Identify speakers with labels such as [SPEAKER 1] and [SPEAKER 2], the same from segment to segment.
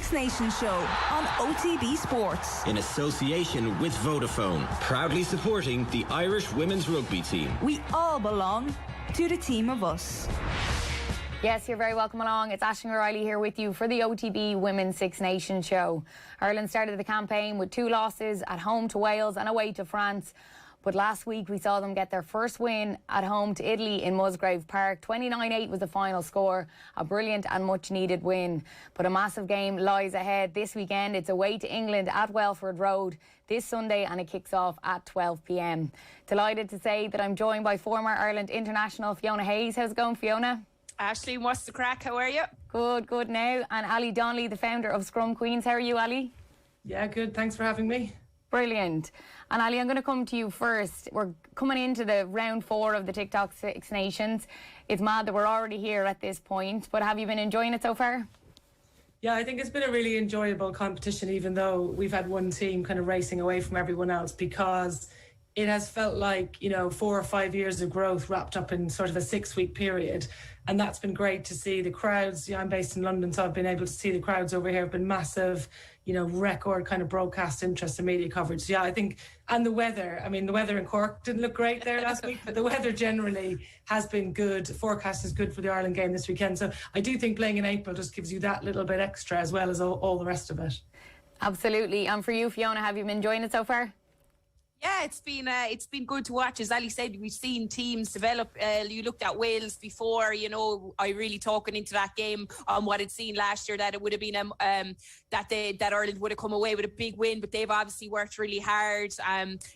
[SPEAKER 1] Six Nations show on OTB SPORTS.
[SPEAKER 2] In association with Vodafone, proudly supporting the Irish women's rugby team.
[SPEAKER 1] We all belong to the team of us.
[SPEAKER 3] Yes, you're very welcome along. It's Aisling O'Reilly here with you for the OTB Women's Six Nations show. Ireland started the campaign with 2 losses at home to Wales and away to France. But last week we saw them get their first win at home to Italy in Musgrave Park. 29-8 was the final score. A brilliant and much needed win. But a massive game lies ahead this weekend. It's away to England at Welford Road this Sunday and it kicks off at 12 p.m. Delighted to say that I'm joined by former Ireland international Fiona Hayes. How's it going, Fiona?
[SPEAKER 4] Aisling, what's the crack? How are you?
[SPEAKER 3] Good now. And Ali Donnelly, the founder of ScrumQueens. How are you, Ali?
[SPEAKER 5] Yeah, good. Thanks for having me.
[SPEAKER 3] Brilliant. And Ali, I'm going to come to you first. We're coming into the round 4 of the TikTok Six Nations. It's mad that we're already here at this point, but have you been enjoying it so far?
[SPEAKER 5] Yeah, I think it's been a really enjoyable competition, even though we've had one team kind of racing away from everyone else, because it has felt like, 4 or 5 years of growth wrapped up in sort of a 6-week period. And that's been great to see. The crowds, I'm based in London, so I've been able to see the crowds over here have been massive, record kind of broadcast interest and media coverage. So, yeah, I think, and the weather, the weather in Cork didn't look great there last week, but the weather generally has been good. The forecast is good for the Ireland game this weekend. So I do think playing in April just gives you that little bit extra as well as all the rest of it.
[SPEAKER 3] Absolutely. And for you, Fiona, have you been enjoying it so far?
[SPEAKER 4] Yeah, it's been good to watch. As Ali said, we've seen teams develop. You looked at Wales before. I really talking into that game on what I'd seen last year, that it would have been that Ireland would have come away with a big win, but they've obviously worked really hard.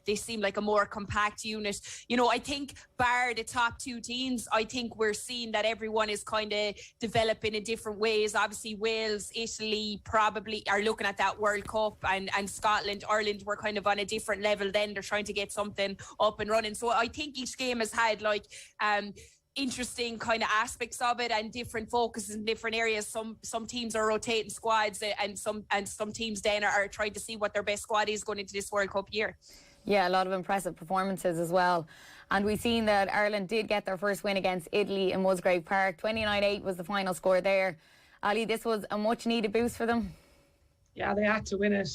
[SPEAKER 4] They seem like a more compact unit. I think bar the top 2 teams, I think we're seeing that everyone is kind of developing in different ways. Obviously, Wales, Italy probably are looking at that World Cup, and Scotland, Ireland were kind of on a different level then. They're trying to get something up and running. So I think each game has had interesting kind of aspects of it and different focuses in different areas. Some teams are rotating squads and some teams then are trying to see what their best squad is going into this World Cup year.
[SPEAKER 3] Yeah, a lot of impressive performances as well. And we've seen that Ireland did get their first win against Italy in Musgrave Park. 29-8 was the final score there. Ali, this was a much needed boost for them.
[SPEAKER 5] Yeah, they had to win it,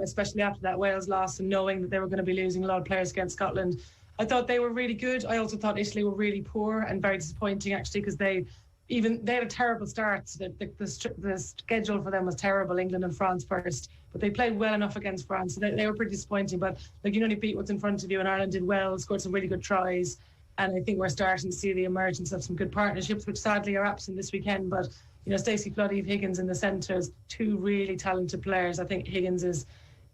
[SPEAKER 5] especially after that Wales loss and knowing that they were going to be losing a lot of players against Scotland. I thought they were really good. I also thought Italy were really poor and very disappointing, actually, because they had a terrible start. The schedule for them was terrible, England and France first, but they played well enough against France. So they were pretty disappointing, but you can only beat what's in front of you, and Ireland did well, scored some really good tries, and I think we're starting to see the emergence of some good partnerships, which sadly are absent this weekend, but Stacey Flood, Eve Higgins in the centres, 2 really talented players. I think Higgins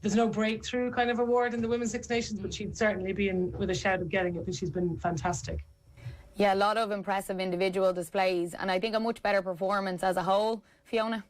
[SPEAKER 5] there's no breakthrough kind of award in the Women's Six Nations, but she'd certainly be in with a shout of getting it because she's been fantastic.
[SPEAKER 3] Yeah, a lot of impressive individual displays and I think a much better performance as a whole. Fiona?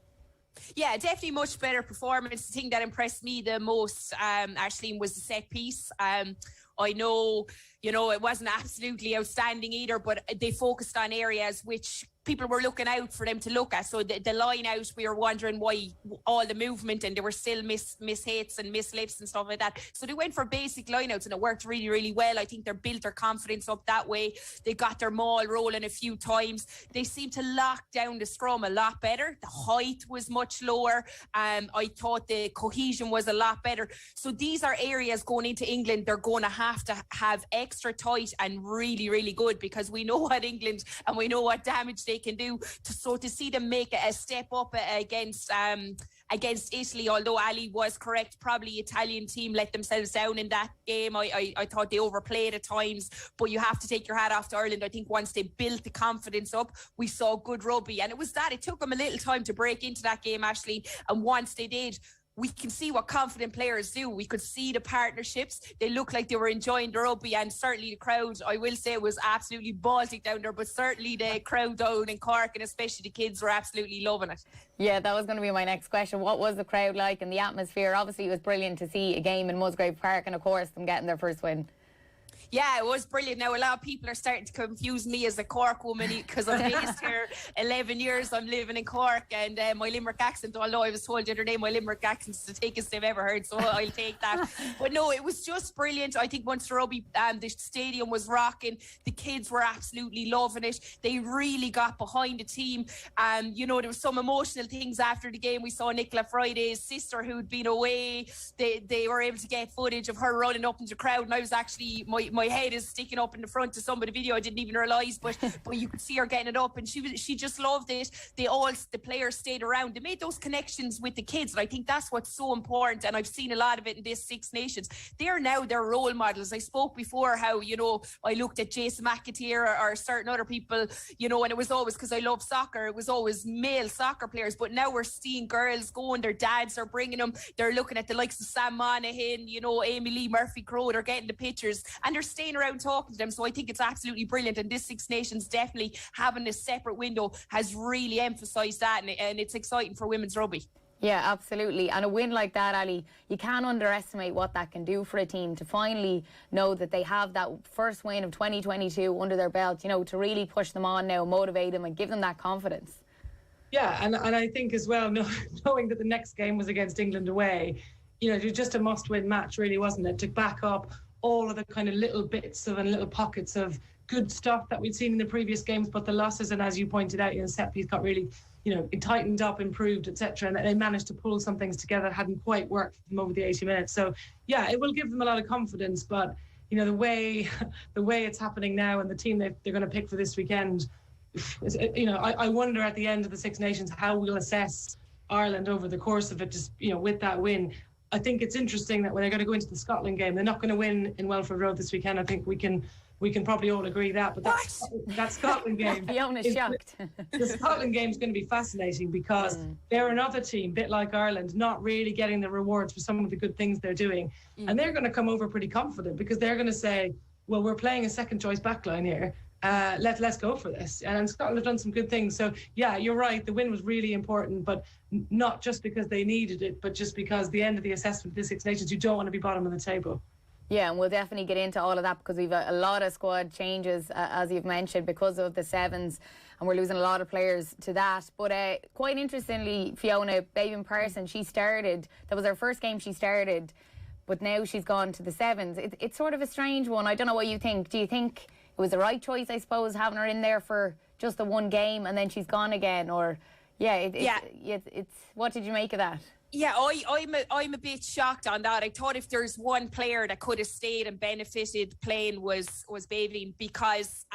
[SPEAKER 4] Yeah, definitely much better performance. The thing that impressed me the most, Aisling, was the set piece. I know, it wasn't absolutely outstanding either, but they focused on areas which people were looking out for them to look at. So the line out, we were wondering why all the movement, and there were still miss hits and miss lifts and stuff like that. So they went for basic line outs and it worked really, really well. I think they built their confidence up that way. They got their maul rolling a few times. They seemed to lock down the scrum a lot better. The height was much lower. I thought the cohesion was a lot better. So these are areas going into England, they're going to have extra tight and really, really good, because we know what England and we know what damage they can do. To see them make a step up against Italy, although Ali was correct, probably Italian team let themselves down in that game. I thought they overplayed at times, but you have to take your hat off to Ireland. I think once they built the confidence up, we saw good rugby, and it took them a little time to break into that game, Ashley, and once they did, we can see what confident players do. We could see the partnerships. They looked like they were enjoying the rugby, and certainly the crowd, I will say, was absolutely Baltic down there, but certainly the crowd down in Cork, and especially the kids, were absolutely loving it.
[SPEAKER 3] Yeah, that was going to be my next question. What was the crowd like and the atmosphere? Obviously, it was brilliant to see a game in Musgrave Park and, of course, them getting their first win.
[SPEAKER 4] Yeah, it was brilliant. Now, a lot of people are starting to confuse me as a Cork woman because I'm based here 11 years. I'm living in Cork, and my Limerick accent, although I was told the other day my Limerick accent's the thickest they've ever heard, so I'll take that. But no, it was just brilliant. I think Munster Rugby, the stadium was rocking. The kids were absolutely loving it. They really got behind the team. You know, there was some emotional things after the game. We saw Nicola Friday's sister who'd been away. They were able to get footage of her running up in the crowd, and I was actually, my head is sticking up in the front of some of the video. I didn't even realise, but you could see her getting it up, and she just loved it. The players stayed around. They made those connections with the kids, and I think that's what's so important. And I've seen a lot of it in this Six Nations. They're now their role models. I spoke before how, you know, I looked at Jason McAteer or certain other people, you know, and it was always because I love soccer. It was always male soccer players, but now we're seeing girls going. Their dads are bringing them. They're looking at the likes of Sam Monaghan, you know, Amy Lee Murphy-Crowe. They're getting the pictures, and they're staying around talking to them. So I think it's absolutely brilliant, and this Six Nations definitely having this separate window has really emphasised that, and it's exciting for women's rugby.
[SPEAKER 3] Yeah, absolutely. And a win like that, Ali, you can't underestimate what that can do for a team to finally know that they have that first win of 2022 under their belt, you know, to really push them on now, motivate them and give them that confidence.
[SPEAKER 5] Yeah, and I think as well, knowing that the next game was against England away, you know, it was just a must-win match, really, wasn't it? To back up all of the kind of little bits of and little pockets of good stuff that we'd seen in the previous games, but the losses, and as you pointed out, you know, set piece got really, you know, it tightened up, improved, etc., and they managed to pull some things together that hadn't quite worked for them over the 80 minutes. So yeah, it will give them a lot of confidence, but you know, the way it's happening now and the team they're going to pick for this weekend, you know, I wonder at the end of the Six Nations how we'll assess Ireland over the course of it, just, you know, with that win. I think it's interesting that when they're going to go into the Scotland game, they're not going to win in Welford Road this weekend. I think we can probably all agree that, but that Scotland game,
[SPEAKER 3] Fiona's shocked.
[SPEAKER 5] The Scotland game is going to be fascinating because they're another team, bit like Ireland, not really getting the rewards for some of the good things they're doing, and they're going to come over pretty confident because they're going to say, well, we're playing a second choice backline here. Let's go for this. And Scotland have done some good things. So yeah, you're right. The win was really important, but not just because they needed it, but just because the end of the assessment of the Six Nations, you don't want to be bottom of the table.
[SPEAKER 3] Yeah, and we'll definitely get into all of that because we've a lot of squad changes, as you've mentioned, because of the sevens, and we're losing a lot of players to that. But quite interestingly, Fiona, Baben Parson, she started, that was her first game she started, but now she's gone to the sevens. It's sort of a strange one. I don't know what you think. Do you think it was the right choice, I suppose, having her in there for just the one game and then she's gone again? Or, it's what did you make of that?
[SPEAKER 4] Yeah, I'm a bit shocked on that. I thought if there's one player that could have stayed and benefited playing was Bailey, because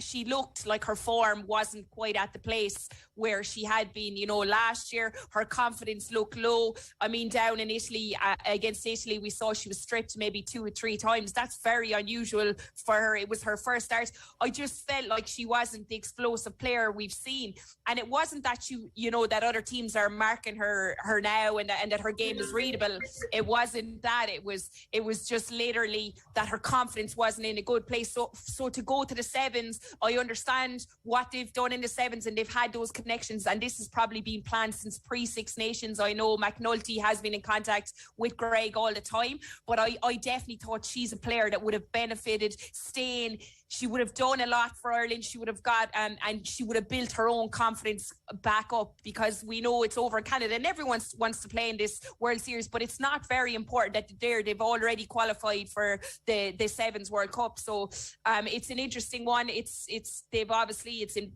[SPEAKER 4] she looked like her form wasn't quite at the place where she had been, you know, last year. Her confidence looked low. I mean, down in Italy, against Italy, we saw she was stripped maybe 2 or 3 times. That's very unusual for her. It was her first start. I just felt like she wasn't the explosive player we've seen. And it wasn't that you know, that other teams are marking her now and that her game is readable. It wasn't that. It was just literally that her confidence wasn't in a good place. So to go to the sevens, I understand what they've done in the sevens and they've had those connections, and this has probably been planned since pre-Six Nations. I know McNulty has been in contact with Greg all the time, but I definitely thought she's a player that would have benefited staying. She would have done a lot for Ireland. She would have got and she would have built her own confidence back up, because we know it's over in Canada and everyone wants to play in this World Series, but it's not very important that they've already qualified for the Sevens World Cup. So it's an interesting one.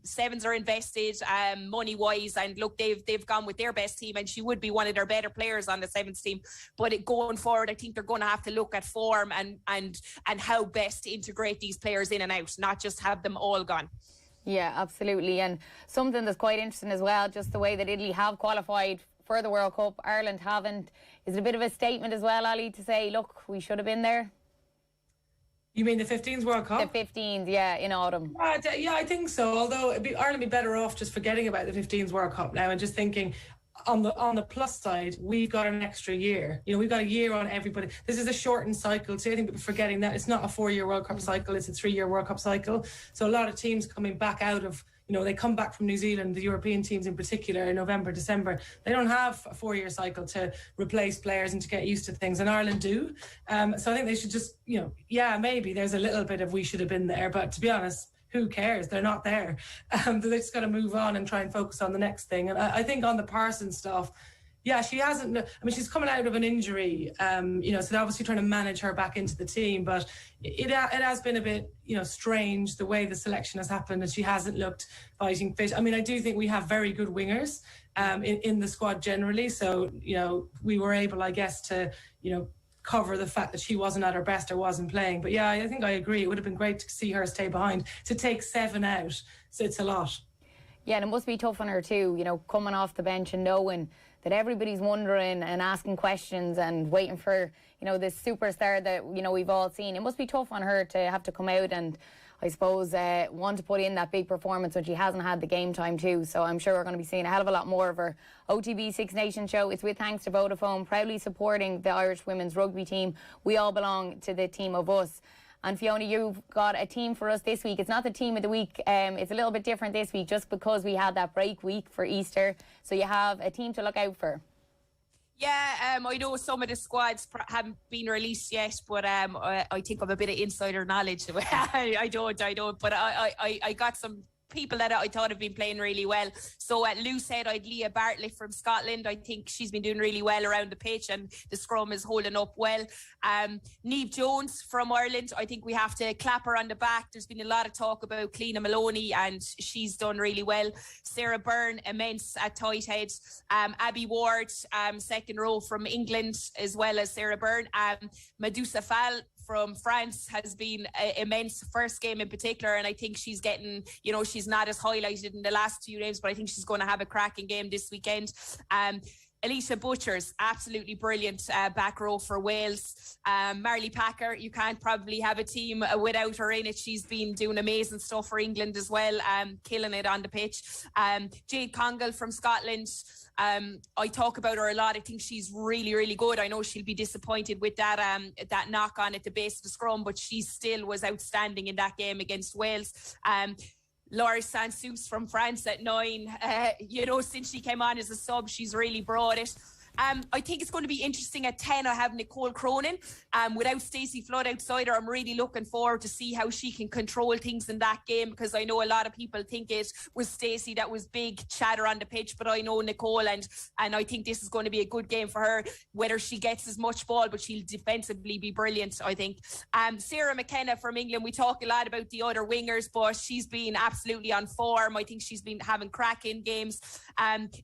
[SPEAKER 4] Sevens are invested money wise, and look, they've gone with their best team, and she would be one of their better players on the Sevens team. But going forward, I think they're going to have to look at form and how best to integrate these players in and out, not just have them all gone.
[SPEAKER 3] Yeah, absolutely. And something that's quite interesting as well, just the way that Italy have qualified for the World Cup, Ireland haven't. Is it a bit of a statement as well, Ali, to say, look, we should have been there?
[SPEAKER 5] You mean the 15s World Cup?
[SPEAKER 3] The 15s, yeah, in autumn.
[SPEAKER 5] Yeah, I think so. Although Ireland would be better off just forgetting about the 15s World Cup now and just thinking, on the plus side, we've got an extra year. You know, we've got a year on everybody. This is a shortened cycle. So I think people are forgetting that it's not a 4-year World Cup cycle, it's a 3-year World Cup cycle. So a lot of teams coming back out of, they come back from New Zealand, the European teams in particular, in November, December. They don't have a 4-year cycle to replace players and to get used to things, and Ireland do. So I think they should just, maybe there's a little bit of we should have been there, but to be honest, who cares? They're not there. They just got to move on and try and focus on the next thing. And I think on the Parsons stuff, she hasn't. She's coming out of an injury, so they're obviously trying to manage her back into the team. But it has been a bit, strange the way the selection has happened, and she hasn't looked fighting fit. I do think we have very good wingers in the squad generally. So, we were able, I guess, to, cover the fact that she wasn't at her best or wasn't playing. But I think I agree. It would have been great to see her stay behind. To take 7 out, so it's a lot.
[SPEAKER 3] Yeah, and it must be tough on her too, coming off the bench and knowing that everybody's wondering and asking questions and waiting for, this superstar that, we've all seen. It must be tough on her to have to come out and, I suppose, want to put in that big performance when she hasn't had the game time too. So I'm sure we're going to be seeing a hell of a lot more of her. OTB Six Nations show, it's with thanks to Vodafone, proudly supporting the Irish women's rugby team. We all belong to the team of us. And Fiona, you've got a team for us this week. It's not the team of the week. It's a little bit different this week just because we had that break week for Easter. So you have a team to look out for.
[SPEAKER 4] Yeah, I know some of the squads haven't been released yet, but I think I've a bit of insider knowledge. I don't, but I got some people that I thought have been playing really well. So at loose head, I'd Leah Bartlett from Scotland. I think she's been doing really well around the pitch and the scrum is holding up well. Niamh Jones from Ireland, I think we have to clap her on the back. There's been a lot of talk about Cliona Maloney and she's done really well. Sarah Byrne, immense at tight head. Abby Ward, second row from England, as well as Sarah Byrne. Medusa Fall from France has been immense, first game in particular, and I think she's getting, she's not as highlighted in the last 2 games, but I think she's going to have a cracking game this weekend. Alicia Butcher's absolutely brilliant back row for Wales. Marley Packer, you can't probably have a team without her in it. She's been doing amazing stuff for England as well, killing it on the pitch. Jade Congal from Scotland. I talk about her a lot. I think she's really, really good. I know she'll be disappointed with that knock on at the base of the scrum, but she still was outstanding in that game against Wales. Laura Sansous from France at 9. Since she came on as a sub, she's really brought it. I think it's going to be interesting at 10. I have Nicole Cronin. Without Stacey Flood outside her, I'm really looking forward to see how she can control things in that game, because I know a lot of people think it was Stacey that was big chatter on the pitch, but I know Nicole, and I think this is going to be a good game for her, whether she gets as much ball, but she'll defensively be brilliant, I think. Sarah McKenna from England, we talk a lot about the other wingers, but she's been absolutely on form. I think she's been having cracking games.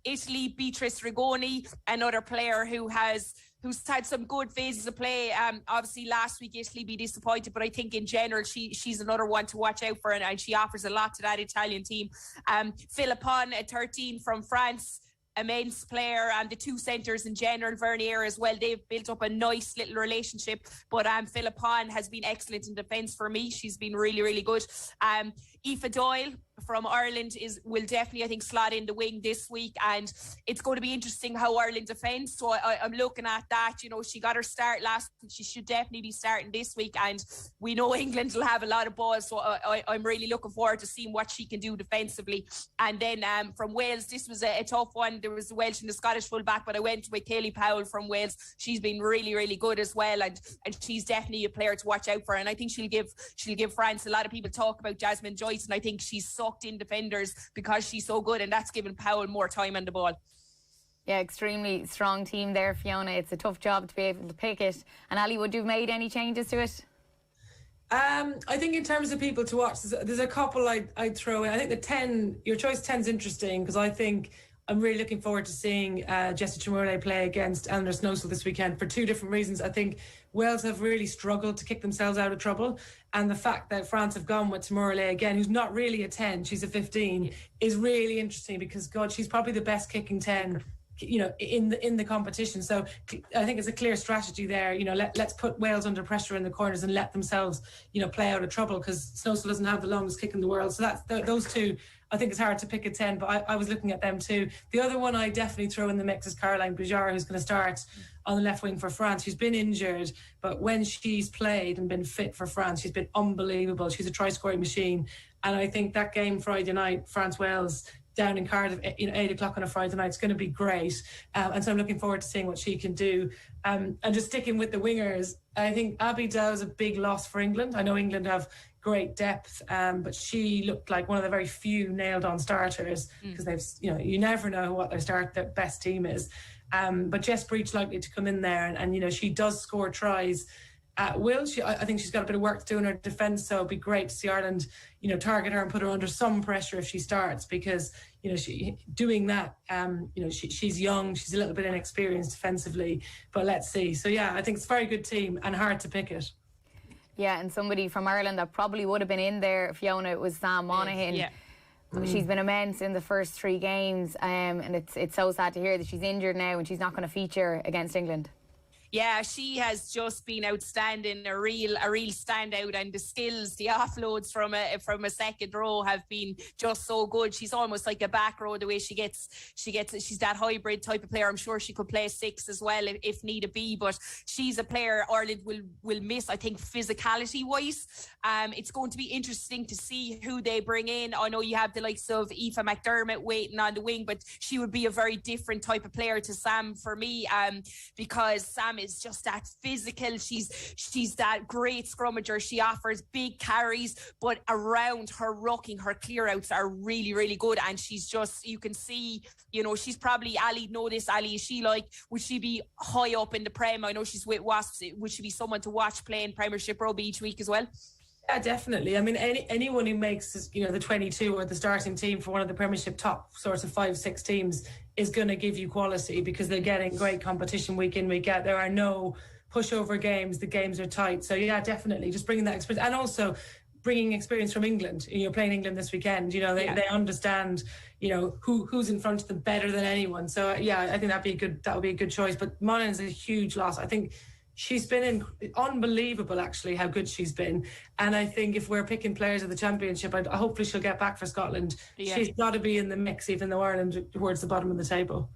[SPEAKER 4] Italy, Beatrice Rigoni, another player who's had some good phases of play. Obviously last week Italy be disappointed, but I think in general she's another one to watch out for, and she offers a lot to that Italian team. Philippon at 13 from France, immense player, and the two centres in general, Vernier as well, they've built up a nice little relationship. But Philippon has been excellent in defence for me. She's been really, really good. Aoife Doyle from Ireland will definitely, I think, slot in the wing this week, and it's going to be interesting how Ireland defends. So I'm looking at that. She got her start last week. She should definitely be starting this week, and we know England will have a lot of balls, so I'm really looking forward to seeing what she can do defensively. And then from Wales, this was a tough one. There was the Welsh and the Scottish fullback, but I went with Kaylee Powell from Wales. She's been really, really good as well, and she's definitely a player to watch out for, and I think she'll give France. A lot of people talk about Jasmine Joyce, and I think she's sucked in defenders because she's so good, and that's given Powell more time on the ball.
[SPEAKER 3] Yeah, extremely strong team there, Fiona. It's a tough job to be able to pick it. And Ali, would you have made any changes to it?
[SPEAKER 5] I think in terms of people to watch, there's a couple I'd throw in. I think the 10, your choice 10 is interesting, because I think I'm really looking forward to seeing Jessie Chamurley play against Eleanor Snowsell this weekend for two different reasons. I think Wales have really struggled to kick themselves out of trouble, and the fact that France have gone with Chamurley again, who's not really a 10, she's a 15, is really interesting, because God, she's probably the best kicking 10 in the competition. So I think it's a clear strategy there. Let's put Wales under pressure in the corners and let themselves play out of trouble, because Snowsell doesn't have the longest kick in the world. So that's those two. I think it's hard to pick a 10, but I was looking at them too. The other one I definitely throw in the mix is Caroline Brijard, who's going to start on the left wing for France. She's been injured, but when she's played and been fit for France, she's been unbelievable. She's a try-scoring machine. And I think that game Friday night, France-Wales, down in Cardiff, 8 o'clock on a Friday night, it's going to be great. And so I'm looking forward to seeing what she can do. And just sticking with the wingers, I think Abby Dow is a big loss for England. I know England have great depth, but she looked like one of the very few nailed-on starters, because they've, you never know what their best team is. But Jess Breach likely to come in there, and she does score tries at will. I think she's got a bit of work to do in her defence, so it'd be great to see Ireland, target her and put her under some pressure if she starts, because she doing that. She's young, she's a little bit inexperienced defensively, but let's see. So yeah, I think it's a very good team and hard to pick it.
[SPEAKER 3] Yeah, and somebody from Ireland that probably would have been in there, Fiona, it was Sam Monaghan.
[SPEAKER 4] Yeah.
[SPEAKER 3] She's been immense in the first 3 games, and it's so sad to hear that she's injured now and she's not going to feature against England.
[SPEAKER 4] Yeah, she has just been outstanding, a real standout, and the skills, the offloads from a second row have been just so good. She's almost like a back row the way she's that hybrid type of player. I'm sure she could play 6 as well if need be, but she's a player Ireland will miss, I think, physicality wise. It's going to be interesting to see who they bring in. I know you have the likes of Aoife McDermott waiting on the wing, but she would be a very different type of player to Sam for me, because Sam is just that physical. She's that great scrummager. She offers big carries, but around her rucking, her clear outs are really, really good. And she's just, you can see, she's probably, Ali, know this, Ali, is she like, would she be high up in the Prem? I know she's with Wasps. Would she be someone to watch playing Premiership rugby each week as well?
[SPEAKER 5] Yeah, definitely. I mean, anyone who makes, the 22 or the starting team for one of the Premiership top sorts of 5-6 teams is going to give you quality, because they're getting great competition week in, week out. There are no pushover games. The games are tight. So yeah, definitely just bringing that experience, and also bringing experience from England. You're playing England this weekend. They understand, who's in front of them better than anyone. So yeah, I think that would be a good choice. But Monaghan's a huge loss. I think she's been unbelievable, actually, how good she's been. And I think if we're picking players of the championship, hopefully she'll get back for Scotland. Yeah. She's got to be in the mix, even though Ireland are towards the bottom of the table.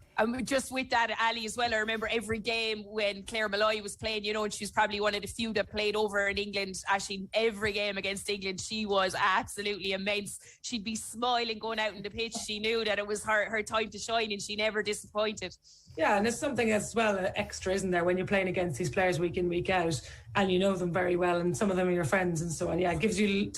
[SPEAKER 4] Just with that, Ali, as well, I remember every game when Claire Malloy was playing, and she was probably one of the few that played over in England. Actually, every game against England, she was absolutely immense. She'd be smiling going out in the pitch. She knew that it was her time to shine, and she never disappointed.
[SPEAKER 5] Yeah, and it's something as well extra, isn't there, when you're playing against these players week in, week out, and you know them very well, and some of them are your friends and so on. Yeah, it gives you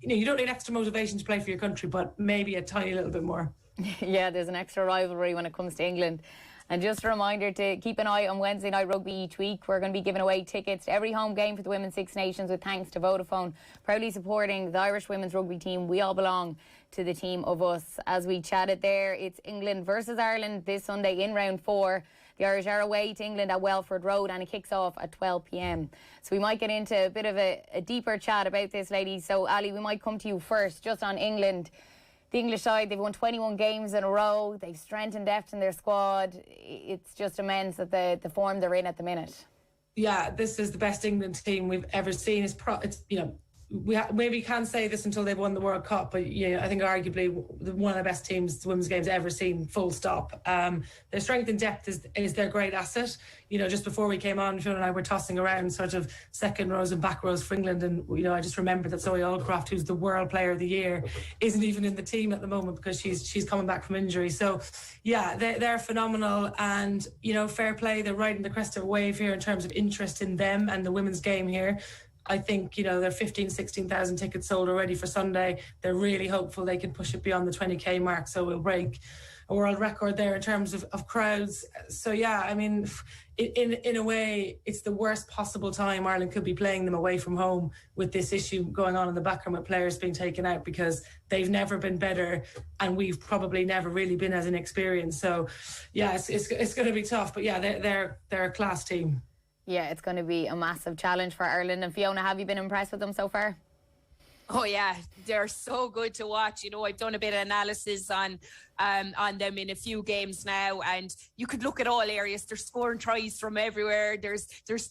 [SPEAKER 5] you don't need extra motivation to play for your country, but maybe a tiny little bit more.
[SPEAKER 3] Yeah, there's an extra rivalry when it comes to England. And just a reminder to keep an eye on Wednesday Night Rugby each week. We're going to be giving away tickets to every home game for the Women's Six Nations, with thanks to Vodafone, proudly supporting the Irish women's rugby team. We all belong to the team of us. As we chatted there, it's England versus Ireland this Sunday in round 4. The Irish are away to England at Welford Road, and it kicks off at 12 p.m. So we might get into a bit of a deeper chat about this, ladies. So Ali, we might come to you first, just on England. The English side, they've won 21 games in a row. They've strengthened depth in their squad. It's just immense at the form they're in at the minute.
[SPEAKER 5] Yeah, this is the best England team we've ever seen. We maybe can't say this until they've won the World Cup, but I think arguably one of the best teams the women's game's ever seen, full stop. Their strength and depth is their great asset. Just before we came on, Fiona and I were tossing around sort of second rows and back rows for England, and I just remember that Zoe Aldcroft, who's the World Player of the Year, isn't even in the team at the moment because she's coming back from injury. So yeah, they're phenomenal, and fair play. They're riding the crest of a wave here in terms of interest in them and the women's game here. I think, they're 16,000 tickets sold already for Sunday. They're really hopeful they can push it beyond the 20k mark. So we'll break a world record there in terms of crowds. So yeah, I mean, in a way, it's the worst possible time Ireland could be playing them away from home with this issue going on in the background with players being taken out, because they've never been better and we've probably never really been as inexperienced. So yeah, it's going to be tough. But yeah, they're a class team.
[SPEAKER 3] Yeah, it's going to be a massive challenge for Ireland. And Fiona, have you been impressed with them so far?
[SPEAKER 4] Oh yeah, they're so good to watch. I've done a bit of analysis on them in a few games now, and you could look at all areas. They're scoring tries from everywhere. There's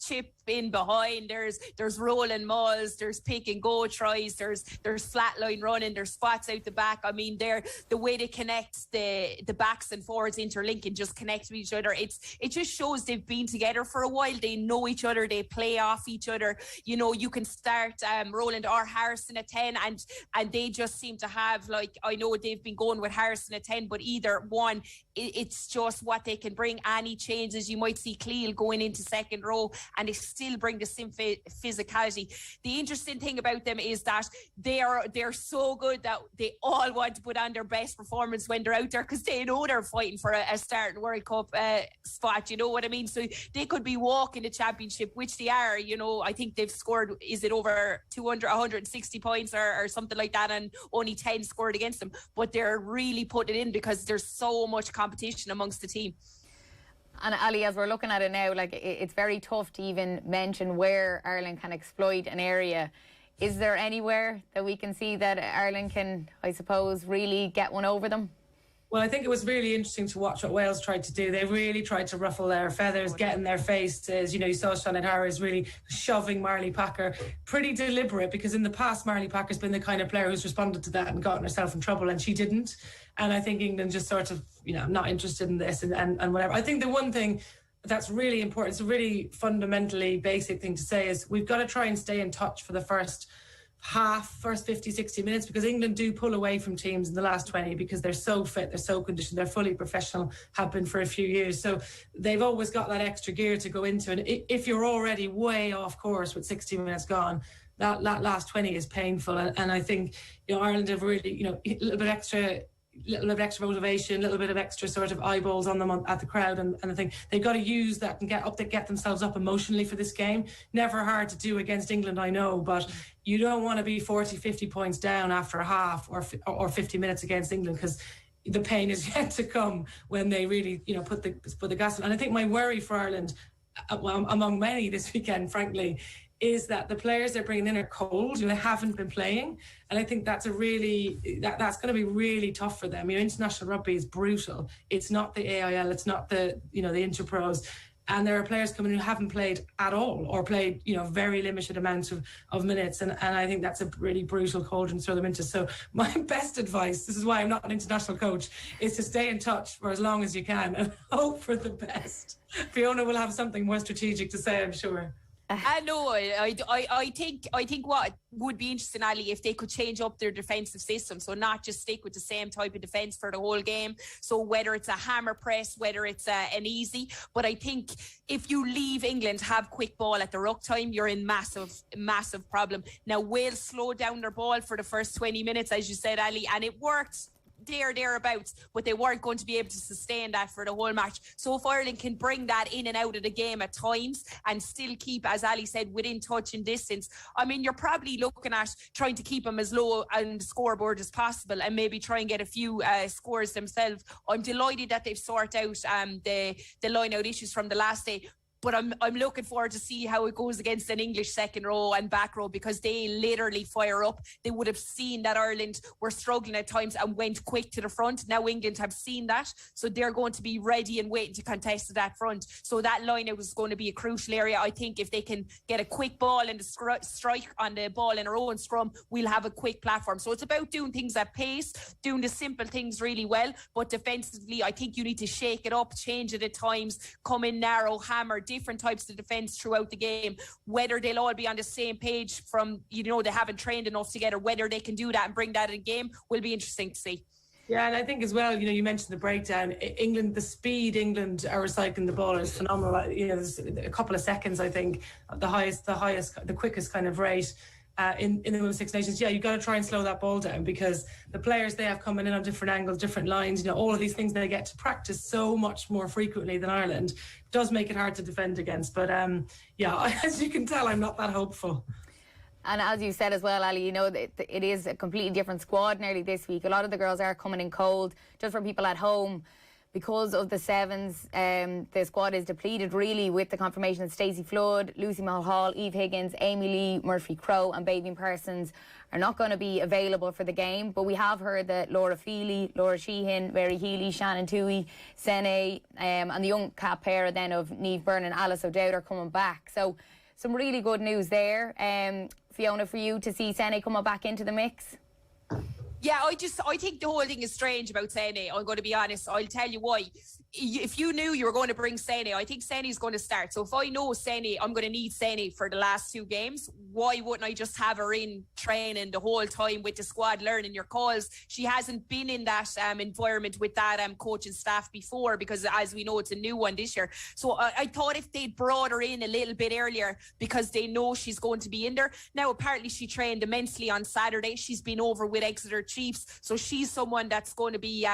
[SPEAKER 4] chip in behind. There's rolling mauls. There's pick and go tries. There's flat line running. There's spots out the back. I mean, the way they connect the backs and forwards, interlinking, just connect with each other. It just shows they've been together for a while. They know each other. They play off each other. You can start Roland or Harrison at at 10, and they just seem to have, like, I know they've been going with Harrison at 10, but either one, it's just what they can bring. Any changes, you might see Cleel going into second row, and they still bring the same physicality. The interesting thing about them is that they're so good that they all want to put on their best performance when they're out there, because they know they're fighting for a starting World Cup spot, you know what I mean? So they could be walking the championship, which they are. You know, I think they've scored, is it over 160 points or something like that, and only 10 scored against them, but they're really putting it in because there's so much competition amongst the team.
[SPEAKER 3] And Ali, as we're looking at it now, like, it's very tough to even mention where Ireland can exploit an area. Is there anywhere that we can see that Ireland can, I suppose, really get one over them?
[SPEAKER 5] Well, I think it was really interesting to watch what Wales tried to do. They really tried to ruffle their feathers, get in their faces. You know, you saw Sinead Harris really shoving Marley Packer. Pretty deliberate, because in the past, Marley Packer's been the kind of player who's responded to that and gotten herself in trouble, and she didn't. And I think England just sort of, you know, not interested in this and whatever. I think the one thing that's really important, it's a really fundamentally basic thing to say, is we've got to try and stay in touch for the first 50, 60 minutes, because England do pull away from teams in the last 20 because they're so fit, they're so conditioned, they're fully professional, have been for a few years. So they've always got that extra gear to go into. And if you're already way off course with 60 minutes gone, that last 20 is painful. And I think, you know, Ireland have really, you know, a little bit of extra motivation, a little bit of extra sort of eyeballs on them at the crowd, and I think they've got to use that and get themselves up emotionally for this game. Never hard to do against England, I know, but you don't want to be 40, 50 points down after a half or 50 minutes against England, because the pain is yet to come when they really, you know, put the gas on. And I think my worry for Ireland, well, among many this weekend, frankly, is that the players they're bringing in are cold. You know, they haven't been playing, and I think that's that's going to be really tough for them. You know, international rugby is brutal. It's not the AIL, it's not the, you know, the Interpros, and there are players coming who haven't played at all, or played, you know, very limited amounts of minutes, and I think that's a really brutal cauldron to throw them into. So my best advice, this is why I'm not an international coach, is to stay in touch for as long as you can and hope for the best. Fiona will have something more strategic to say, I'm sure.
[SPEAKER 4] I know. I think what would be interesting, Ali, if they could change up their defensive system, so not just stick with the same type of defence for the whole game. So whether it's a hammer press, whether it's an easy, but I think if you leave England have quick ball at the ruck time, you're in massive problem. Now Wales slowed down their ball for the first 20 minutes, as you said, Ali, and it worked thereabouts, but they weren't going to be able to sustain that for the whole match. So if Ireland can bring that in and out of the game at times and still keep, as Ali said, within touch and distance, I mean, you're probably looking at trying to keep them as low on the scoreboard as possible and maybe try and get a few scores themselves. I'm delighted that they've sorted out the line-out issues from the last day. But I'm looking forward to see how it goes against an English second row and back row, because they literally fire up. They would have seen that Ireland were struggling at times and went quick to the front. Now England have seen that, so they're going to be ready and waiting to contest at that front. So that line-out was going to be a crucial area. I think if they can get a quick ball and the strike on the ball in a row and scrum, we'll have a quick platform. So it's about doing things at pace, doing the simple things really well. But defensively, I think you need to shake it up, change it at times, come in narrow, hammer, different types of defence throughout the game. Whether they'll all be on the same page from, you know, they haven't trained enough together, whether they can do that and bring that in game will be interesting to see.
[SPEAKER 5] Yeah, and I think as well, you know, you mentioned the breakdown. England, the speed England are recycling the ball is phenomenal. You know, there's a couple of seconds, I think, the quickest kind of rate. In the Women's Six Nations. Yeah, you've got to try and slow that ball down, because the players they have coming in on different angles, different lines, you know, all of these things they get to practice so much more frequently than Ireland does make it hard to defend against. But yeah, as you can tell, I'm not that hopeful.
[SPEAKER 3] And as you said as well, Ali, you know, it is a completely different squad nearly this week. A lot of the girls are coming in cold. Just for people at home, because of the sevens, the squad is depleted really, with the confirmation that Stacey Flood, Lucy Mulhall, Eve Higgins, Amy Lee, Murphy Crowe and Bathing Parsons are not going to be available for the game. But we have heard that Laura Feely, Laura Sheehan, Mary Healy, Shannon Toohey, Sene and the young cap pair then of Niamh Byrne and Alice O'Dowd are coming back. So some really good news there. Fiona, for you to see Sene coming back into the mix?
[SPEAKER 4] Yeah, I think the whole thing is strange about Sene. I'm going to be honest. I'll tell you why. if you knew you were going to bring Sene, I think Sene's going to start. So if I know Sene, I'm going to need Sene for the last 2 games, why wouldn't I just have her in training the whole time with the squad, learning your calls? She hasn't been in that environment with that coaching staff before, because as we know, it's a new one this year. So I thought if they'd brought her in a little bit earlier, because they know she's going to be in there. Now, apparently she trained immensely on Saturday. She's been over with Exeter Chiefs. So she's someone that's going to be...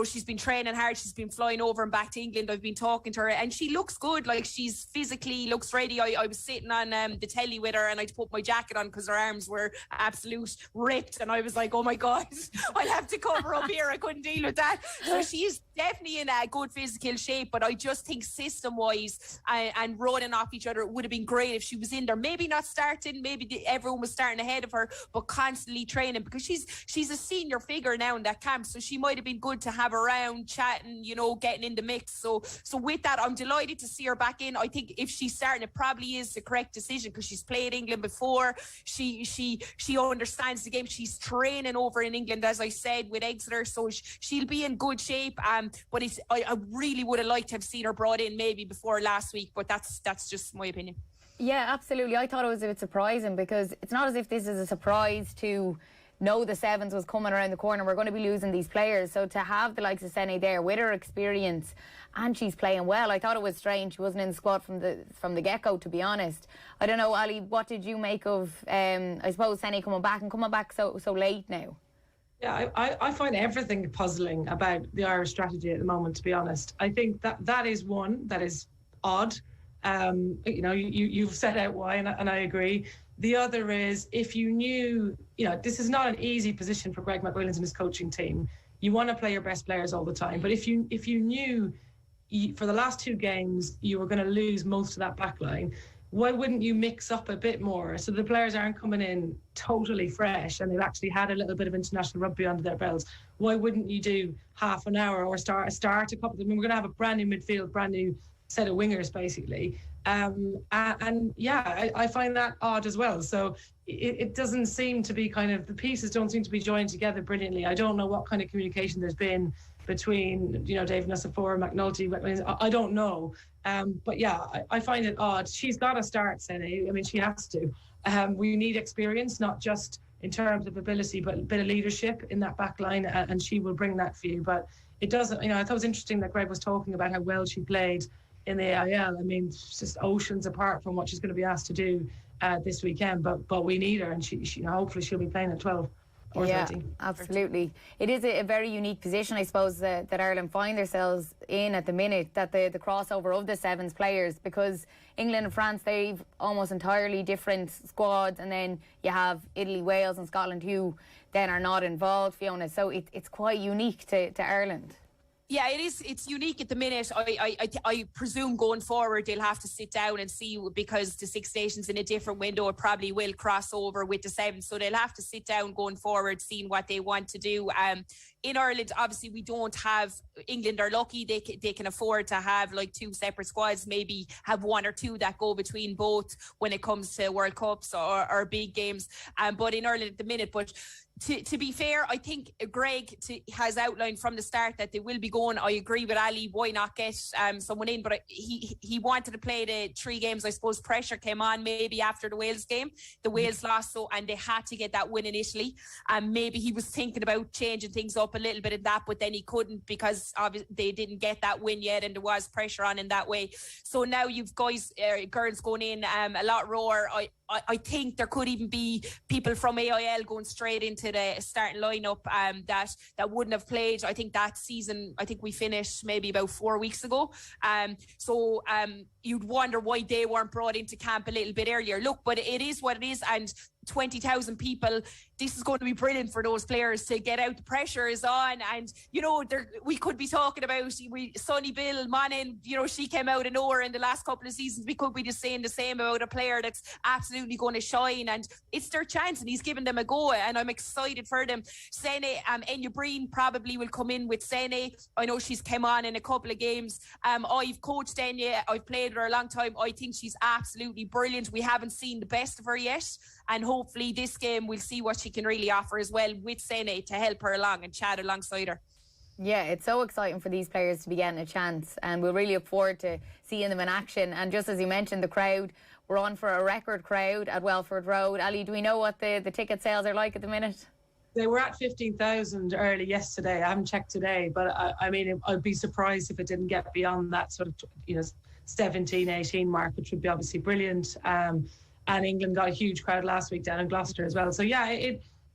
[SPEAKER 4] she's been training hard. She's been flying over and back to England. I've been talking to her and she looks good. Like, she's physically looks ready. I was sitting on the telly with her and I'd put my jacket on because her arms were absolute ripped. And I was like, oh my God, I'll have to cover up here. I couldn't deal with that. So she's definitely in a good physical shape. But I just think system-wise and running off each other, it would have been great if she was in there. Maybe not starting. Maybe everyone was starting ahead of her, but constantly training, because she's a senior figure now in that camp. So she might have been good to have around chatting, getting in the mix. So with that, I'm delighted to see her back in. I think if she's starting, it probably is the correct decision, because she's played England before. She understands the game. She's training over in England, as I said, with Exeter, so she'll be in good shape. But I really would have liked to have seen her brought in maybe before last week, but that's just my opinion.
[SPEAKER 3] Yeah, absolutely. I thought it was a bit surprising, because it's not as if this is a surprise to know the sevens was coming around the corner. We're going to be losing these players. So to have the likes of Sene there with her experience, and she's playing well, I thought it was strange she wasn't in the squad from the get-go, to be honest. I don't know, Ali, what did you make of, I suppose, Sene coming back so late now?
[SPEAKER 5] Yeah, I find everything puzzling about the Irish strategy at the moment, to be honest. I think that is one that is odd. You've set out why, and I agree. The other is, if you knew, this is not an easy position for Greg McWilliams and his coaching team. You want to play your best players all the time. But if you knew for the last 2 games you were going to lose most of that back line, why wouldn't you mix up a bit more so the players aren't coming in totally fresh and they've actually had a little bit of international rugby under their belts? Why wouldn't you do half an hour or start a couple? We're going to have a brand new midfield, brand new set of wingers, basically. I find that odd as well. So it doesn't seem to be the pieces don't seem to be joined together brilliantly. I don't know what kind of communication there's been between, David Nussafora, McNulty, I don't know. I find it odd. She's got to start, Sene. I mean, she has to. We need experience, not just in terms of ability, but a bit of leadership in that back line, and she will bring that for you. But it doesn't, I thought it was interesting that Greg was talking about how well she played in the AIL. I mean, it's just oceans apart from what she's going to be asked to do this weekend. But we need her, and she hopefully she'll be playing at 12 or 13.
[SPEAKER 3] Absolutely. It is a very unique position, I suppose, that Ireland find themselves in at the minute, that the crossover of the sevens players, because England and France, they've almost entirely different squads, and then you have Italy, Wales and Scotland who then are not involved, Fiona. So it's quite unique to Ireland.
[SPEAKER 4] Yeah, it is. It's unique at the minute. I presume going forward they'll have to sit down and see, because the Six Nations in a different window, it probably will cross over with the sevens. So they'll have to sit down going forward, seeing what they want to do. In Ireland, obviously, we don't have, England are lucky. They can afford to have 2 separate squads, maybe have 1 or 2 that go between both when it comes to World Cups or big games. But in Ireland at the minute, to be fair, I think Greg has outlined from the start that they will be going. I agree with Ali. Why not get someone in? But he wanted to play the 3 games. I suppose pressure came on maybe after the Wales game. The Wales lost, and they had to get that win in Italy. And maybe he was thinking about changing things up a little bit in that, but then he couldn't, because they didn't get that win yet, and there was pressure on in that way. So now you've girls going in a lot rawer. I think there could even be people from AIL going straight into the starting lineup that wouldn't have played. I think that season, we finished maybe about 4 weeks ago. So you'd wonder why they weren't brought into camp a little bit earlier. Look, but it is what it is, and 20,000 people, this is going to be brilliant for those players to get out. The pressure is on, and we could be talking about Sonny Bill Monaghan, she came out of nowhere in the last couple of seasons. We could be just saying the same about a player that's absolutely going to shine, and it's their chance, and he's giving them a go, and I'm excited for them. Sene, Enya Breen probably will come in with Sene. I know she's come on in a couple of games. I've coached Enya, I've played with her a long time. I think she's absolutely brilliant. We haven't seen the best of her yet, and hopefully this game we'll see what she can really offer as well with Sene to help her along and chat alongside her.
[SPEAKER 3] Yeah, it's so exciting for these players to be getting a chance, and we'll really look forward to seeing them in action. And just as you mentioned, the crowd, we're on for a record crowd at Welford Road. Ali, do we know what the ticket sales are like at the minute?
[SPEAKER 5] They were at 15,000 early yesterday. I haven't checked today, but I mean, I'd be surprised if it didn't get beyond that sort of, 17, 18 mark, which would be obviously brilliant. And England got a huge crowd last week down in Gloucester as well. So yeah,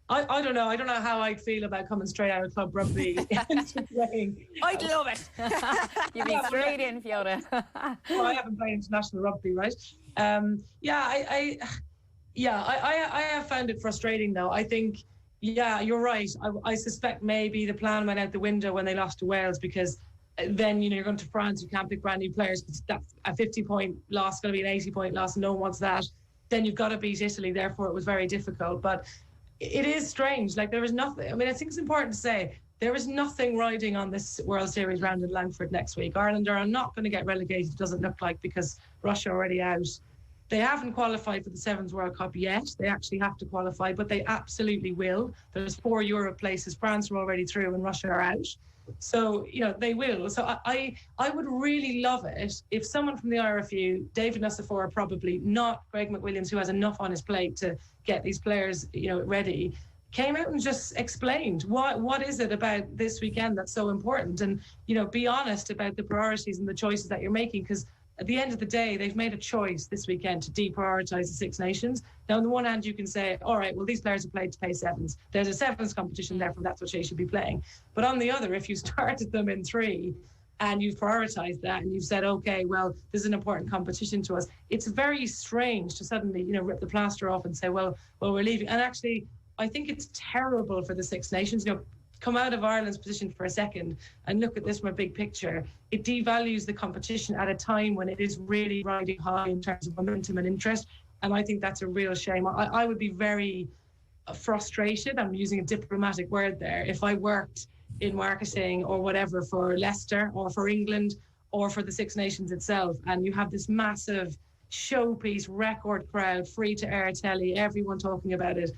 [SPEAKER 5] I don't know. I don't know how I'd feel about coming straight out of club rugby into playing.
[SPEAKER 4] I'd love it.
[SPEAKER 3] You'd be straight in, Fiona.
[SPEAKER 5] Well, I haven't played international rugby, right? I have found it frustrating though. I think, yeah, you're right. I suspect maybe the plan went out the window when they lost to Wales, because then, you're going to France, you can't pick brand new players. That's a 50-point loss, going to be an 80-point loss, and no one wants that. Then you've got to beat Italy, therefore it was very difficult. But it is strange. Like, there is nothing, I think it's important to say, there is nothing riding on this World Series round in Langford next week. Ireland are not going to get relegated, it doesn't look like, because Russia are already out. They haven't qualified for the Sevens World Cup yet. They actually have to qualify, but they absolutely will. There's 4 Europe places. France are already through and Russia are out. So, they will. So I would really love it if someone from the IRFU, David Nussafora probably, not Greg McWilliams, who has enough on his plate to get these players, ready, came out and just explained what is it about this weekend that's so important, and, be honest about the priorities and the choices that you're making, because at the end of the day, they've made a choice this weekend to deprioritise the Six Nations. Now, on the one hand, you can say, all right, well, these players have played to play sevens. There's a sevens competition, therefore that's what they should be playing. But on the other, if you started them in 3 and you've prioritised that and you've said, okay, well, this is an important competition to us, it's very strange to suddenly, rip the plaster off and say, well, we're leaving. And actually, I think it's terrible for the Six Nations. Come out of Ireland's position for a second and look at this from a big picture. It devalues the competition at a time when it is really riding high in terms of momentum and interest. And I think that's a real shame. I would be very frustrated, I'm using a diplomatic word there, if I worked in marketing or whatever for Leicester or for England or for the Six Nations itself, and you have this massive showpiece, record crowd, free to air telly, everyone talking about it,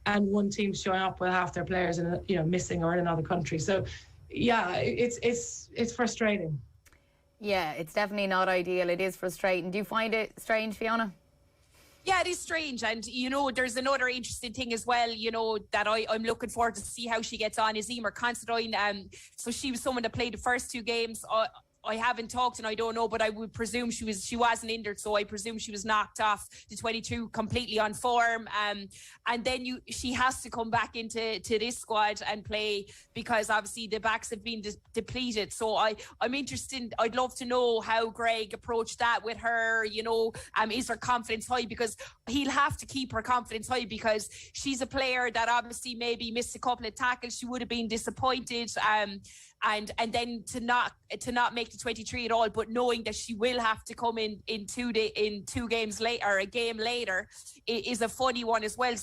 [SPEAKER 5] and one team showing up with half their players missing or in another country. So yeah, it's frustrating.
[SPEAKER 3] Yeah, it's definitely not ideal. It is frustrating. Do you find it strange, Fiona?
[SPEAKER 4] Yeah, it is strange. And, there's another interesting thing as well, that I'm looking forward to see how she gets on, is Emer Considine. So she was someone that played the first 2 games. I haven't talked and I don't know, but I would presume she wasn't injured, so I presume she was knocked off the 22 completely on form. And then she has to come back into this squad and play, because obviously the backs have been depleted. So I'm interested. I'd love to know how Greg approached that with her. Is her confidence high? Because he'll have to keep her confidence high, because she's a player that obviously maybe missed a couple of tackles. She would have been disappointed. And then to not make the 23 at all, but knowing that she will have to come in 2 games later, or a game later, is a funny one as well.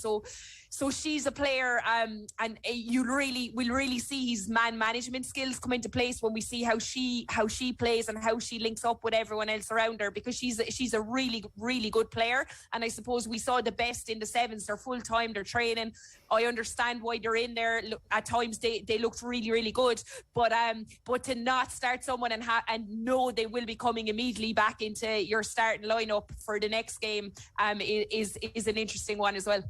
[SPEAKER 4] So she's a player, and we'll really see his man management skills come into place when we see how she plays and how she links up with everyone else around her, because she's a really, really good player. And I suppose we saw the best in the sevens. They're full time, they're training. I understand why they're in there. At times they looked really, really good, but to not start someone and know they will be coming immediately back into your starting lineup for the next game is an interesting one as well.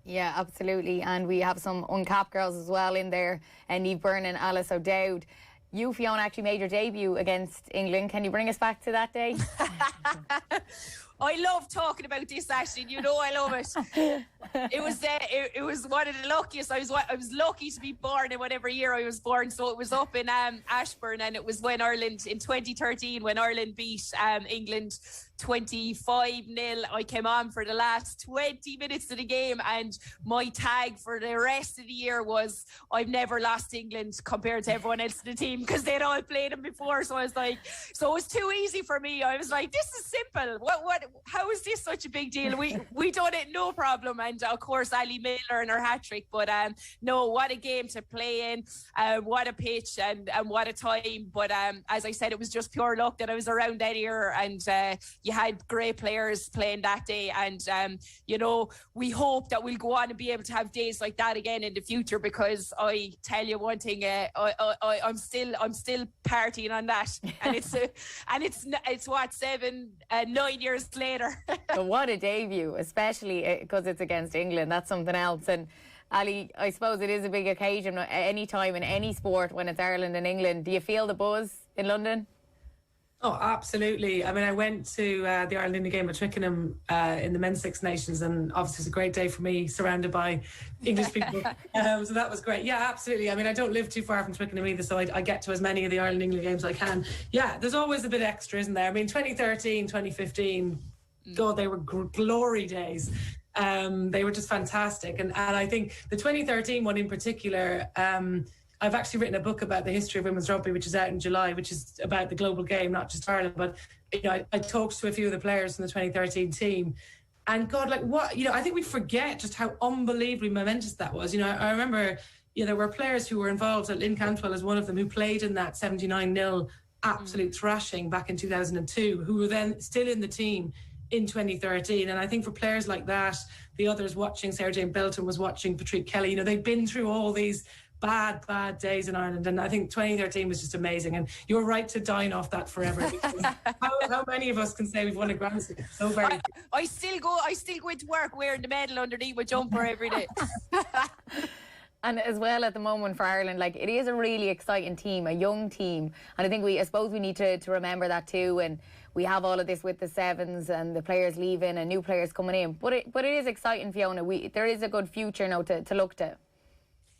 [SPEAKER 3] Yeah, absolutely. And we have some uncapped girls as well in there, and Niamh Byrne and Alice O'Dowd. You, Fiona, actually made your debut against England. Can you bring us back to that day?
[SPEAKER 4] I love talking about this, Ashton. I love it. It was one of the luckiest. I was lucky to be born in whatever year I was born. So it was up in Ashburn, and it was when Ireland, in 2013, when Ireland beat England 25-0. I came on for the last 20 minutes of the game, and my tag for the rest of the year was, I've never lost England compared to everyone else in the team, because they'd all played them before. So I was like, so it was too easy for me. I was like, this is simple. What how is this such a big deal? We done it no problem, and of course Ali Miller and her hat trick. But no, what a game to play in, what a pitch and what a time. But as I said, it was just pure luck that I was around that year, and you had great players playing that day. And you know, we hope that we'll go on and be able to have days like that again in the future, because I tell you one thing, I'm still partying on that, and it's what 9 years later.
[SPEAKER 3] But what a debut, especially because it's against England. That's something else. And Ali, I suppose it is a big occasion any time in any sport when it's Ireland and England. Do you feel the buzz in London?
[SPEAKER 5] Oh, absolutely. I mean, I went to the Ireland game at Twickenham in the Men's Six Nations, and obviously it's a great day for me, surrounded by English people. So that was great. Yeah, absolutely. I mean, I don't live too far from Twickenham either, so I get to as many of the Ireland-England games as I can. Yeah, there's always a bit extra, isn't there? I mean, 2013, 2015, God, they were glory days. They were just fantastic. And I think the 2013 one in particular, I've actually written a book about the history of women's rugby, which is out in July, which is about the global game, not just Ireland. But you know, I talked to a few of the players from the 2013 team, and God, like what, you know, I think we forget just how unbelievably momentous that was. You know, I remember, you know, there were players who were involved. Lynn Cantwell is one of them, who played in that 79-0 absolute thrashing back in 2002, who were then still in the team in 2013. And I think for players like that, the others watching, Sarah Jane Belton was watching, Patrick Kelly, you know, they've been through all these bad days in Ireland, and I think 2013 was just amazing. And you're right to dine off that forever, because how many of us can say we've won a Grand Slam? So very
[SPEAKER 4] I still go into work wearing the medal underneath my jumper every day.
[SPEAKER 3] And as well, at the moment for Ireland, like, it is a really exciting team, a young team, and I suppose we need to remember that too. And we have all of this with the sevens and the players leaving and new players coming in, but it is exciting, Fiona. There is a good future now to look to.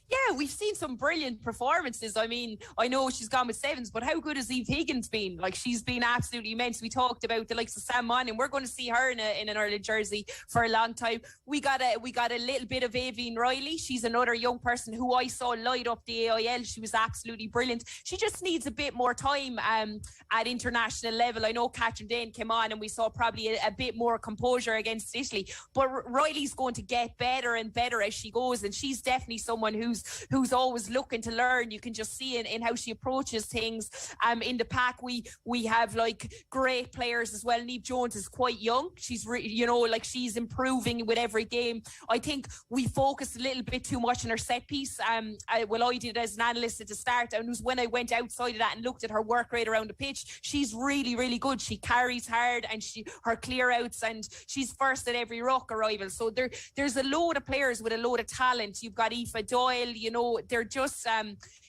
[SPEAKER 4] Yeah, we've seen some brilliant performances. I mean, I know she's gone with sevens, but how good has Eve Higgins been? Like, she's been absolutely immense. We talked about the likes of Sam Mon, and we're going to see her in an Ireland jersey for a long time. We got a little bit of Aoibhinn Riley. She's another young person who I saw light up the AIL. She was absolutely brilliant. She just needs a bit more time at international level. I know Catherine Dane came on, and we saw probably a bit more composure against Italy, but Riley's going to get better and better as she goes, and she's definitely someone who's always looking to learn. You can just see in how she approaches things. In the pack, we have like great players as well. Niamh Jones is quite young. She's she's improving with every game. I think we focused a little bit too much on her set piece. I did as an analyst at the start, and it was when I went outside of that and looked at her work rate around the pitch, she's really, really good. She carries hard, and her clear outs, and she's first at every ruck arrival. So there's a load of players with a load of talent. You've got Aoife Doyle. You know, they're just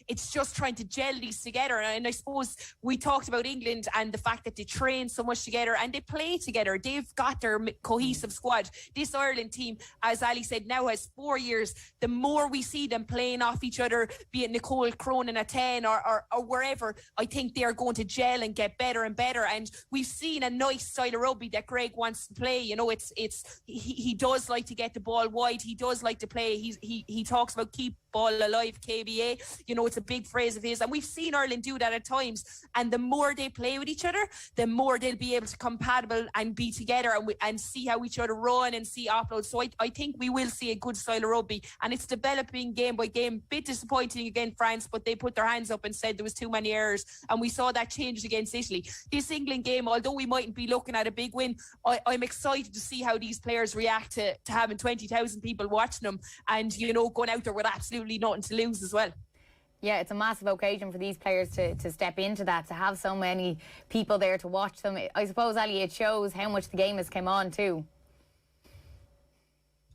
[SPEAKER 4] it's just trying to gel these together. And I suppose we talked about England and the fact that they train so much together and they play together. They've got their cohesive squad. This Ireland team, as Ali said, now has 4 years. The more we see them playing off each other, be it Nicole Cronin at 10 or wherever, I think they are going to gel and get better and better. And we've seen a nice style of rugby that Greg wants to play. You know, he does like to get the ball wide. He does like to play. He talks about keep ball alive, KBA. You know, it's a big phrase of his, and we've seen Ireland do that at times. And the more they play with each other, the more they'll be able to compatible and be together and see how each other run and see offloads. So I think we will see a good style of rugby, and it's developing game by game. Bit disappointing against France, but they put their hands up and said there was too many errors, and we saw that change against Italy. This England game, although we mightn't be looking at a big win, I'm excited to see how these players react to having 20,000 people watching them, and you know, going out there with absolutely nothing to lose as well.
[SPEAKER 3] Yeah, it's a massive occasion for these players to step into that, to have so many people there to watch them. I suppose, Ali, it shows how much the game has come on too.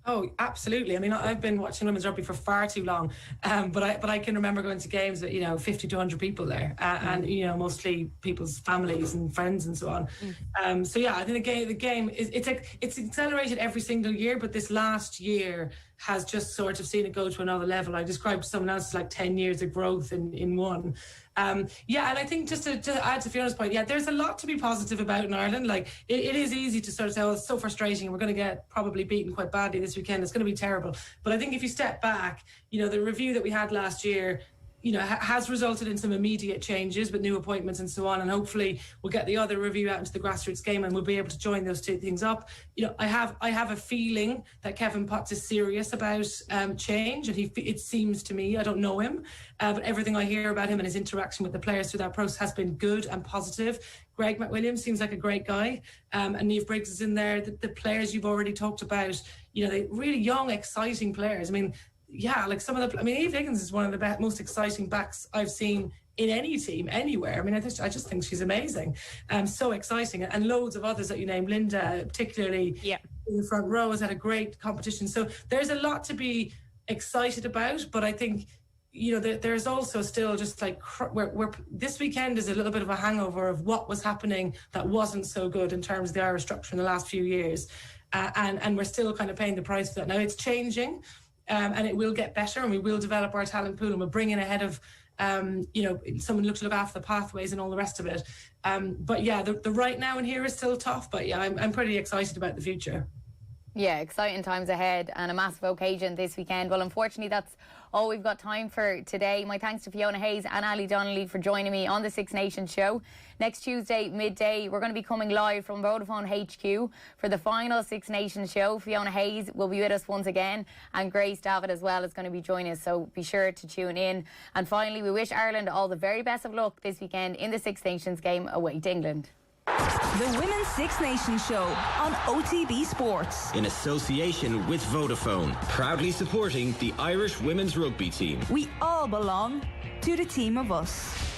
[SPEAKER 5] Oh, absolutely. I mean, I've been watching women's rugby for far too long, but I can remember going to games with 50 to 100 people there, and mostly people's families and friends and so on. So yeah, I think the game is it's accelerated every single year, but this last year has just sort of seen it go to another level. I described to someone else like 10 years of growth in one. And I think just to add to Fiona's point, there's a lot to be positive about in Ireland. Like it is easy to sort of say, oh, it's so frustrating, we're going to get probably beaten quite badly this weekend, it's going to be terrible. But I think if you step back, the review that we had last year, has resulted in some immediate changes with new appointments and so on. And hopefully we'll get the other review out into the grassroots game and we'll be able to join those two things up. I have a feeling that Kevin Potts is serious about change, and it seems to me, I don't know him, but everything I hear about him and his interaction with the players through that process has been good and positive. Greg McWilliams seems like a great guy, and Niamh Briggs is in there. The players you've already talked about, they really young, exciting players. I mean, yeah, like Eve Higgins is one of the most exciting backs I've seen in any team anywhere. I mean, I just think she's amazing. So exciting. And loads of others that you named. Linda, particularly in the front row, has had a great competition. So there's a lot to be excited about, but I think, there's also still just like this weekend is a little bit of a hangover of what was happening that wasn't so good in terms of the Irish structure in the last few years. And we're still kind of paying the price for that. Now it's changing. And it will get better, and we will develop our talent pool, and we'll bring in ahead of, someone to look after the pathways and all the rest of it. But yeah, the right now and here is still tough, but yeah, I'm pretty excited about the future.
[SPEAKER 3] Yeah, exciting times ahead and a massive occasion this weekend. Well, unfortunately, that's all we've got time for today. My thanks to Fiona Hayes and Ali Donnelly for joining me on the Six Nations show. Next Tuesday, midday, we're going to be coming live from Vodafone HQ for the final Six Nations show. Fiona Hayes will be with us once again, and Grace Davitt as well is going to be joining us, so be sure to tune in. And finally, we wish Ireland all the very best of luck this weekend in the Six Nations game away to England.
[SPEAKER 1] The Women's Six Nations Show on OTB Sports.
[SPEAKER 2] In association with Vodafone, proudly supporting the Irish women's rugby team.
[SPEAKER 1] We all belong to the team of us.